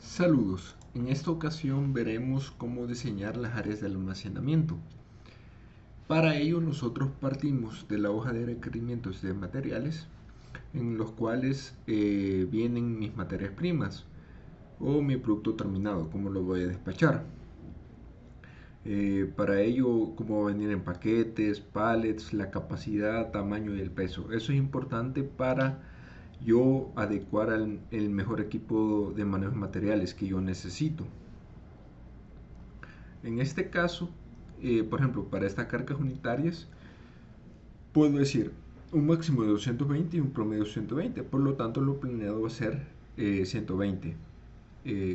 Saludos, en esta ocasión veremos cómo diseñar las áreas de almacenamiento. Para ello nosotros partimos de la hoja de requerimientos de materiales en los cuales vienen mis materias primas o mi producto terminado, como lo voy a despachar. Para ello, cómo va a venir en paquetes, pallets, la capacidad, tamaño y el peso. Eso es importante para yo adecuar el mejor equipo de manejo de materiales que yo necesito. En este caso, por ejemplo, para estas cargas unitarias, puedo decir un máximo de 220 y un promedio de 120. Por lo tanto, lo planeado va a ser 120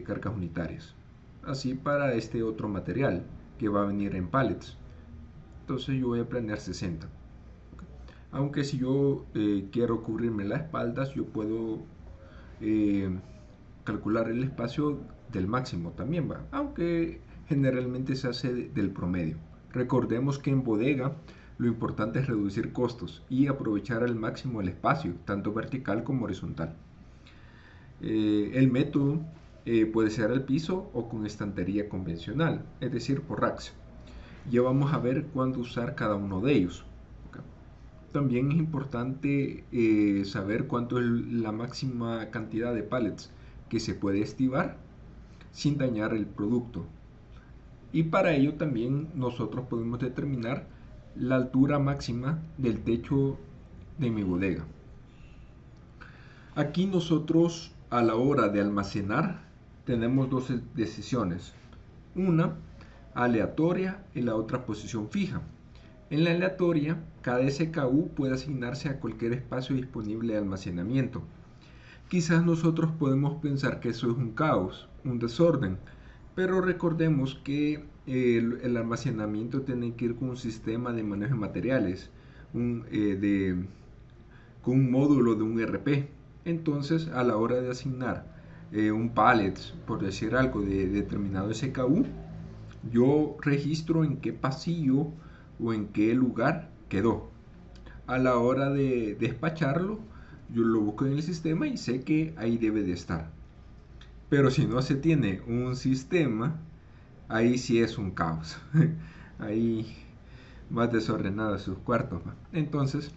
cargas unitarias. Así para este otro material que va a venir en pallets. Entonces yo voy a planear 60. Aunque si yo quiero cubrirme las espaldas, yo puedo calcular el espacio del máximo también va, aunque generalmente se hace del promedio. Recordemos que en bodega lo importante es reducir costos y aprovechar al máximo el espacio, tanto vertical como horizontal. El método puede ser al piso o con estantería convencional, es decir, por racks. Ya vamos a ver cuándo usar cada uno de ellos. También es importante saber cuánto es la máxima cantidad de pallets que se puede estivar sin dañar el producto. Y para ello también nosotros podemos determinar la altura máxima del techo de mi bodega. Aquí nosotros a la hora de almacenar tenemos dos decisiones. Una aleatoria y la otra posición fija. En la aleatoria, cada SKU puede asignarse a cualquier espacio disponible de almacenamiento. Quizás nosotros podemos pensar que eso es un caos, un desorden, pero recordemos que el almacenamiento tiene que ir con un sistema de manejo de materiales, con un módulo de un ERP. Entonces, a la hora de asignar un pallet, por decir algo, de determinado SKU, yo registro en qué pasillo o en qué lugar quedó. A la hora de despacharlo, yo lo busco en el sistema y sé que ahí debe de estar. Pero si no se tiene un sistema, ahí sí es un caos. Ahí más desordenado sus cuartos. Entonces,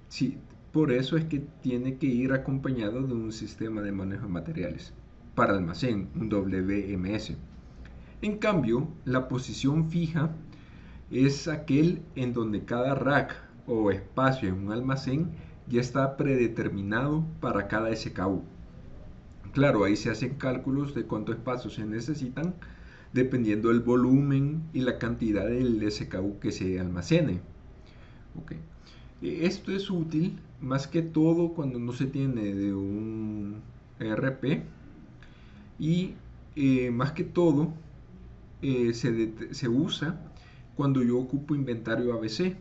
sí, por eso es que tiene que ir acompañado de un sistema de manejo de materiales para almacén, un WMS. En cambio, la posición fija es aquel en donde cada rack o espacio en un almacén ya está predeterminado para cada SKU. Claro, ahí se hacen cálculos de cuánto espacio se necesitan dependiendo del volumen y la cantidad del SKU que se almacene. Okay. Esto es útil más que todo cuando no se tiene de un ERP y más que todo se usa cuando yo ocupo inventario ABC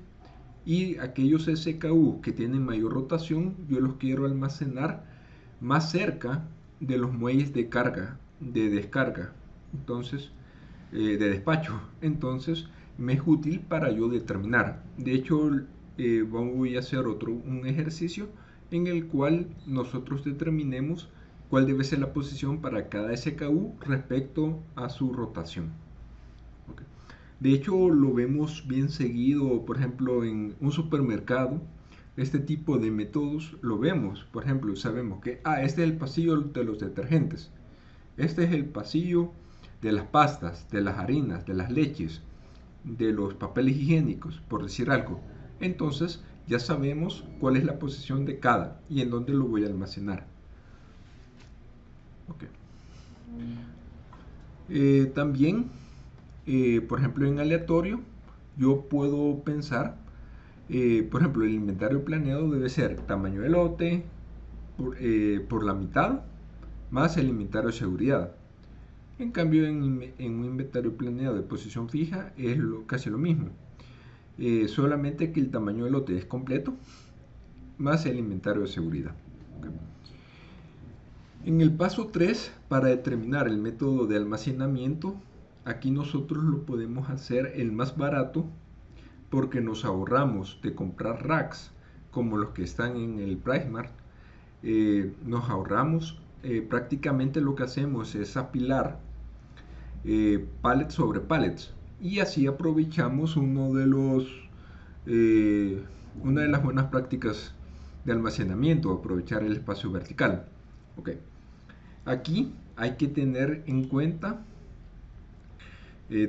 y aquellos SKU que tienen mayor rotación yo los quiero almacenar más cerca de los muelles de carga, de descarga, entonces de despacho. Entonces me es útil para yo determinar. De hecho, voy a hacer un ejercicio en el cual nosotros determinemos cuál debe ser la posición para cada SKU respecto a su rotación. Okay. De hecho, lo vemos bien seguido, por ejemplo, en un supermercado. Este tipo de métodos lo vemos. Por ejemplo, sabemos que este es el pasillo de los detergentes. Este es el pasillo de las pastas, de las harinas, de las leches, de los papeles higiénicos, por decir algo. Entonces, ya sabemos cuál es la posición de cada y en dónde lo voy a almacenar. Okay. También por ejemplo, en aleatorio, yo puedo pensar, por ejemplo, el inventario planeado debe ser tamaño de lote por la mitad más el inventario de seguridad. En cambio, en un inventario planeado de posición fija es casi lo mismo. Solamente que el tamaño de lote es completo más el inventario de seguridad. Okay. En el paso 3, para determinar el método de almacenamiento, aquí nosotros lo podemos hacer el más barato porque nos ahorramos de comprar racks como los que están en el PriceMart. Nos ahorramos prácticamente lo que hacemos es apilar pallets sobre pallets, y así aprovechamos una de las buenas prácticas de almacenamiento, aprovechar el espacio vertical. Okay. Aquí hay que tener en cuenta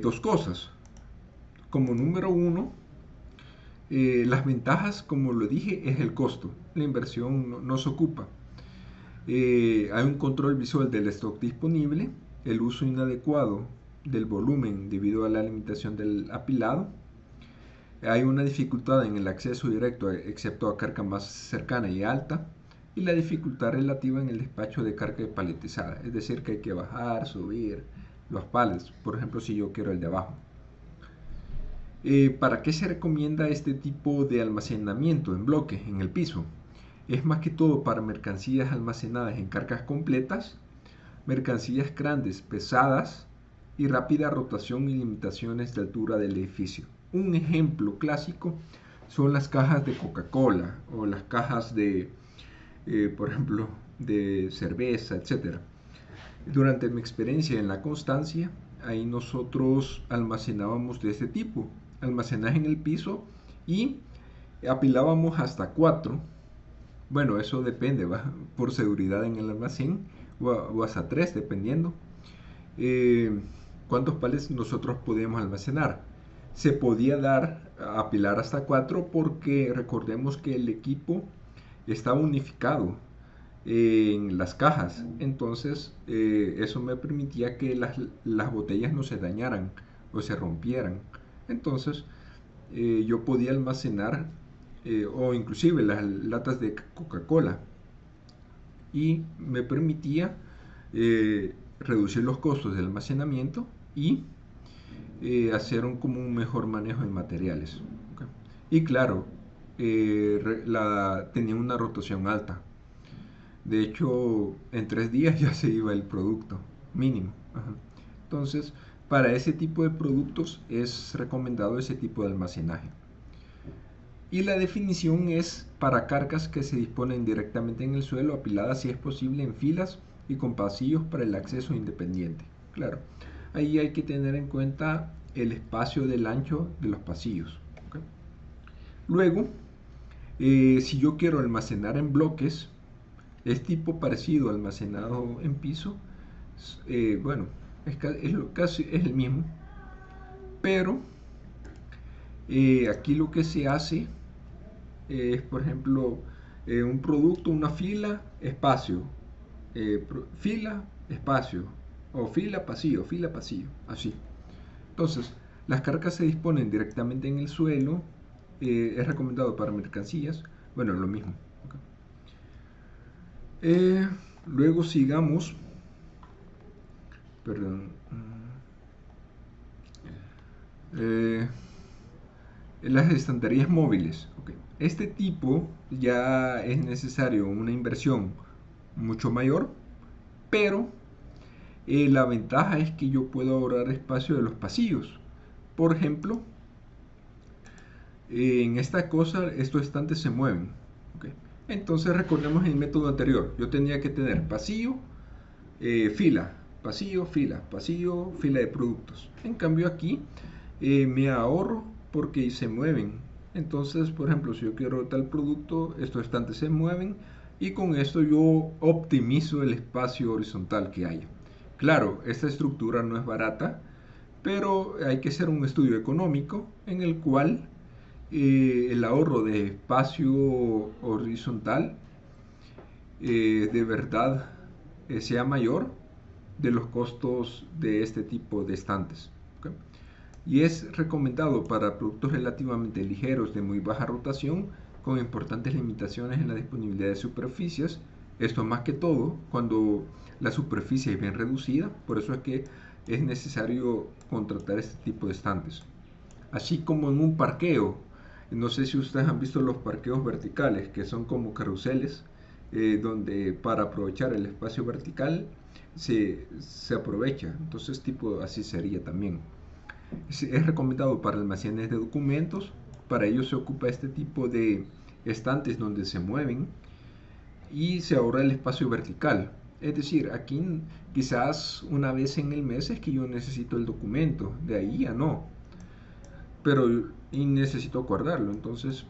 dos cosas. Como número uno, las ventajas, como lo dije, es el costo. La inversión no se ocupa. Hay un control visual del stock disponible, el uso inadecuado del volumen debido a la limitación del apilado. Hay una dificultad en el acceso directo, excepto a carga más cercana y alta, y la dificultad relativa en el despacho de carga paletizada, es decir, que hay que bajar, subir los pallets, por ejemplo, si yo quiero el de abajo. ¿Para qué se recomienda este tipo de almacenamiento en bloque en el piso? Es más que todo para mercancías almacenadas en cargas completas, mercancías grandes, pesadas y rápida rotación y limitaciones de altura del edificio. Un ejemplo clásico son las cajas de Coca-Cola o las cajas de, por ejemplo, de cerveza, etc. Durante mi experiencia en la Constancia, ahí nosotros almacenábamos de este tipo, almacenaje en el piso, y apilábamos hasta 4. Bueno, eso depende, ¿va? Por seguridad en el almacén, o hasta 3, dependiendo. ¿Cuántos pallets nosotros podíamos almacenar? Se podía dar a apilar hasta 4 porque recordemos que el equipo estaba unificado en las cajas, entonces eso me permitía que las botellas no se dañaran o se rompieran. Entonces yo podía almacenar o inclusive las latas de Coca-Cola, y me permitía reducir los costos de almacenamiento y hacer como un mejor manejo de materiales. Okay. Y claro, tenía una rotación alta. De hecho, en 3 días ya se iba el producto, mínimo. Ajá. Entonces, para ese tipo de productos es recomendado ese tipo de almacenaje. Y la definición es para cargas que se disponen directamente en el suelo, apiladas si es posible en filas y con pasillos para el acceso independiente. Claro, ahí hay que tener en cuenta el espacio del ancho de los pasillos. ¿Okay? Luego, si yo quiero almacenar en bloques, es tipo parecido almacenado en piso. Bueno, casi es el mismo, pero aquí lo que se hace es, por ejemplo, un producto, una fila, espacio, fila, espacio, o fila, pasillo, así. Entonces, las cargas se disponen directamente en el suelo. Es recomendado para mercancías, bueno, lo mismo. Okay. Luego sigamos, perdón, las estanterías móviles. Okay. Este tipo ya es necesario una inversión mucho mayor, pero la ventaja es que yo puedo ahorrar espacio de los pasillos. Por ejemplo, en esta cosa estos estantes se mueven. Okay. Entonces recordemos el método anterior, yo tenía que tener pasillo, fila, pasillo, fila, pasillo, fila de productos. En cambio aquí me ahorro porque se mueven. Entonces, por ejemplo, si yo quiero tal producto, estos estantes se mueven y con esto yo optimizo el espacio horizontal que haya. Claro, esta estructura no es barata, pero hay que hacer un estudio económico en el cual el ahorro de espacio horizontal de verdad sea mayor de los costos de este tipo de estantes. ¿Okay? Y es recomendado para productos relativamente ligeros de muy baja rotación con importantes limitaciones en la disponibilidad de superficies. Esto más que todo cuando la superficie es bien reducida, por eso es que es necesario contratar este tipo de estantes. Así como en un parqueo, no sé si ustedes han visto los parqueos verticales, que son como carruseles, donde para aprovechar el espacio vertical se aprovecha. Entonces tipo así sería también. Es recomendado para almacenes de documentos. Para ello se ocupa este tipo de estantes donde se mueven y se ahorra el espacio vertical. Es decir, aquí quizás una vez en el mes es que yo necesito el documento, de ahí ya no. Pero y necesito guardarlo, entonces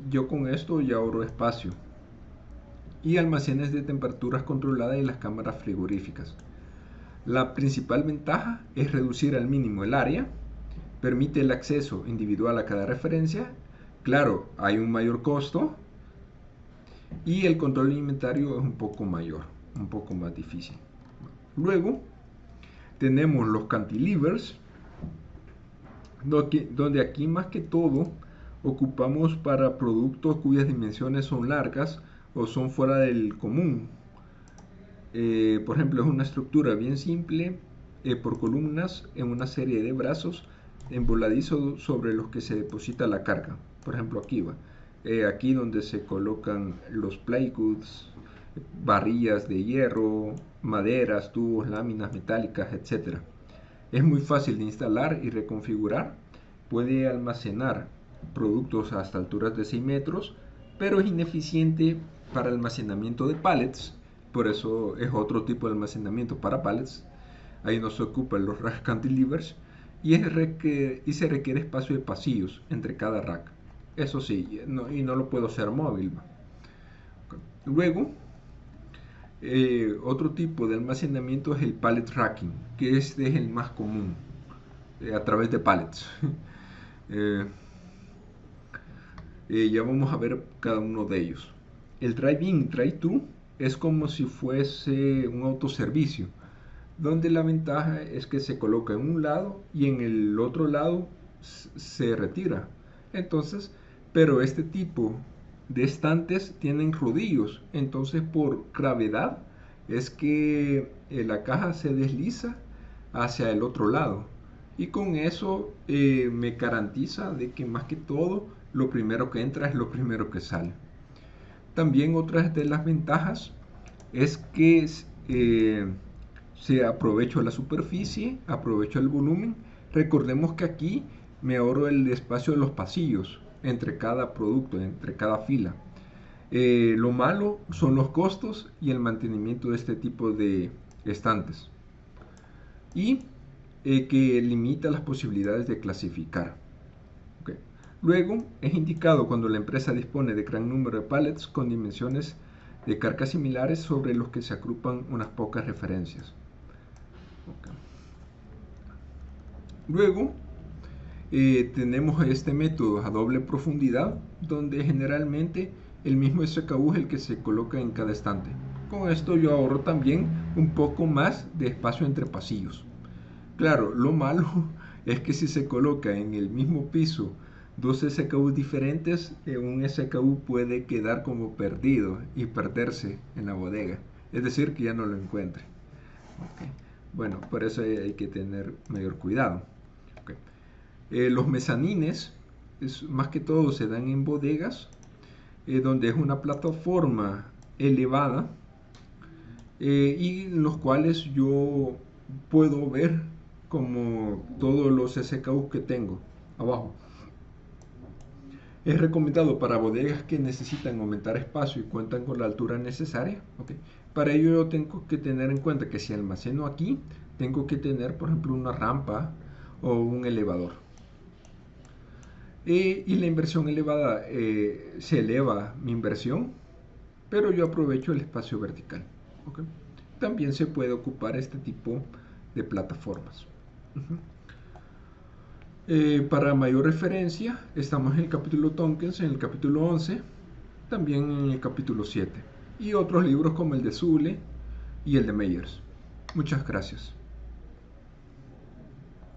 yo con esto ya ahorro espacio. Y almacenes de temperaturas controladas y las cámaras frigoríficas. La principal ventaja es reducir al mínimo el área, permite el acceso individual a cada referencia. Claro, hay un mayor costo y el control de inventario es un poco mayor, un poco más difícil. Luego tenemos los cantilevers, donde aquí más que todo ocupamos para productos cuyas dimensiones son largas o son fuera del común. Por ejemplo, es una estructura bien simple por columnas en una serie de brazos emboladizos sobre los que se deposita la carga. Por ejemplo, aquí va. Aquí donde se colocan los playgoods, varillas de hierro, maderas, tubos, láminas metálicas, etc. Es muy fácil de instalar y reconfigurar. Puede almacenar productos hasta alturas de 6 metros, pero es ineficiente para almacenamiento de pallets. Por eso es otro tipo de almacenamiento para pallets. Ahí no se ocupan los rack cantilevers y se requiere espacio de pasillos entre cada rack. Eso sí, y no lo puedo hacer móvil. Luego, otro tipo de almacenamiento es el pallet racking, que este es el más común a través de pallets. Ya vamos a ver cada uno de ellos. El drive-in, drive-thru es como si fuese un autoservicio, donde la ventaja es que se coloca en un lado y en el otro lado se retira. Entonces, pero este tipo de estantes tienen rodillos, entonces por gravedad es que la caja se desliza hacia el otro lado, y con eso me garantiza de que más que todo lo primero que entra es lo primero que sale. También otra de las ventajas es que se aprovecha la superficie, aprovecho el volumen. Recordemos que aquí me ahorro el espacio de los pasillos entre cada producto, entre cada fila. Lo malo son los costos y el mantenimiento de este tipo de estantes, y que limita las posibilidades de clasificar. Okay. Luego, es indicado cuando la empresa dispone de gran número de pallets con dimensiones de cargas similares sobre los que se agrupan unas pocas referencias. Okay. Luego, tenemos este método a doble profundidad, donde generalmente el mismo SKU es el que se coloca en cada estante. Con esto yo ahorro también un poco más de espacio entre pasillos. Claro, lo malo es que si se coloca en el mismo piso dos SKU diferentes, un SKU puede quedar como perdido y perderse en la bodega. Es decir, que ya no lo encuentre. Okay. Bueno, por eso hay que tener mayor cuidado. Okay. Los mezanines, más que todo, se dan en bodegas, donde es una plataforma elevada, y en los cuales yo puedo ver como todos los SKU que tengo abajo. Es recomendado para bodegas que necesitan aumentar espacio y cuentan con la altura necesaria. Okay. Para ello yo tengo que tener en cuenta que si almaceno aquí, tengo que tener, por ejemplo, una rampa o un elevador. Y la inversión elevada, se eleva mi inversión, pero yo aprovecho el espacio vertical. Okay. También se puede ocupar este tipo de plataformas. Para mayor referencia, estamos en el capítulo Tompkins, en el capítulo 11, también en el capítulo 7, y otros libros como el de Zule y el de Meyers. Muchas gracias.